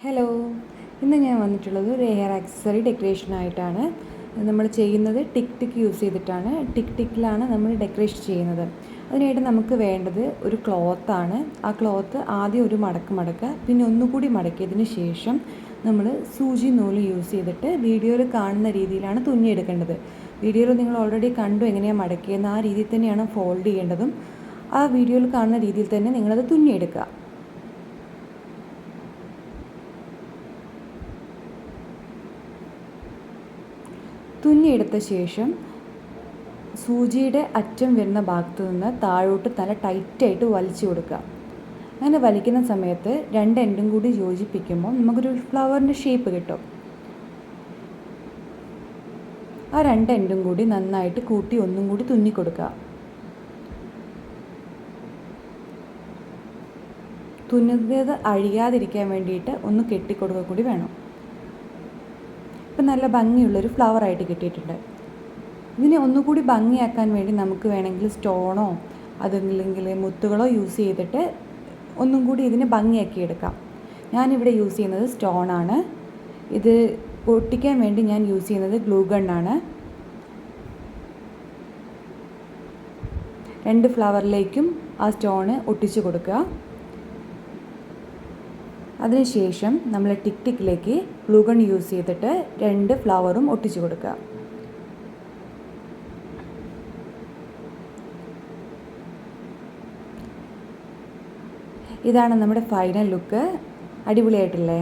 Hello, ഇന്ന് ഞാൻ വന്നിട്ടുള്ളത് ഒരു ഹെയർ ആക്സസറി ഡെക്കറേഷനായിട്ടാണ്. നമ്മൾ ചെയ്യുന്നത് ടിക് യൂസ് ചെയ്തിട്ടാണ്. ടിക്കിലാണ് നമ്മൾ ഡെക്കറേഷൻ ചെയ്യുന്നത്. അതിനായിട്ട് നമുക്ക് വേണ്ടത് ഒരു ക്ലോത്താണ്. ആ ക്ലോത്ത് ആദ്യം ഒരു മടക്കുക, പിന്നെ ഒന്നുകൂടി മടക്കിയതിന് ശേഷം നമ്മൾ സൂചി നൂല് യൂസ് ചെയ്തിട്ട് വീഡിയോയിൽ കാണുന്ന രീതിയിലാണ് തുന്നിയെടുക്കേണ്ടത്. വീഡിയോയിൽ നിങ്ങൾ ഓൾറെഡി കണ്ടു എങ്ങനെയാണ് മടക്കിയെന്ന്. ആ രീതിയിൽ തന്നെയാണ് ഫോൾഡ് ചെയ്യേണ്ടതും. ആ വീഡിയോയിൽ കാണുന്ന രീതിയിൽ തന്നെ നിങ്ങളത് തുന്നിയെടുക്കുക. തുന്നിയെടുത്ത ശേഷം സൂചിയുടെ അറ്റം വരുന്ന ഭാഗത്തു നിന്ന് താഴോട്ട് നല്ല ടൈറ്റായിട്ട് വലിച്ചു കൊടുക്കുക. അങ്ങനെ വലിക്കുന്ന സമയത്ത് രണ്ട് എൻഡും കൂടി യോജിപ്പിക്കുമ്പോൾ നമുക്കൊരു ഫ്ലവറിൻ്റെ ഷേപ്പ് കിട്ടും. ആ രണ്ട് എൻഡും കൂടി നന്നായിട്ട് കൂട്ടി ഒന്നും കൂടി തുന്നിക്കൊടുക്കുക. തുന്നുന്നത് അഴിയാതിരിക്കാൻ വേണ്ടിയിട്ട് ഒന്ന് കെട്ടിക്കൊടുക്കുക കൂടി വേണം. ഇപ്പം നല്ല ഭംഗിയുള്ളൊരു ഫ്ലവറായിട്ട് കിട്ടിയിട്ടുണ്ട്. ഇതിനെ ഒന്നുകൂടി ഭംഗിയാക്കാൻ വേണ്ടി നമുക്ക് വേണമെങ്കിൽ സ്റ്റോണോ അതല്ലെങ്കിൽ മുത്തുകളോ യൂസ് ചെയ്തിട്ട് ഒന്നും കൂടി ഇതിനെ ഭംഗിയാക്കിയെടുക്കാം. ഞാനിവിടെ യൂസ് ചെയ്യുന്നത് സ്റ്റോണാണ്. ഇത് ഒട്ടിക്കാൻ വേണ്ടി ഞാൻ യൂസ് ചെയ്യുന്നത് ഗ്ലൂ ഗണ്ണാണ്. രണ്ട് ഫ്ലവറിലേക്കും ആ സ്റ്റോണ് ഒട്ടിച്ചു കൊടുക്കുക. അതിനുശേഷം നമ്മൾ ടിക്കിലേക്ക് ഗ്ലൂ ഗൺ യൂസ് ചെയ്തിട്ട് രണ്ട് ഫ്ലവറും ഒട്ടിച്ചു കൊടുക്കുക. ഇതാണ് നമ്മുടെ ഫൈനൽ ലുക്ക്. അടിപൊളിയായിട്ടില്ലേ?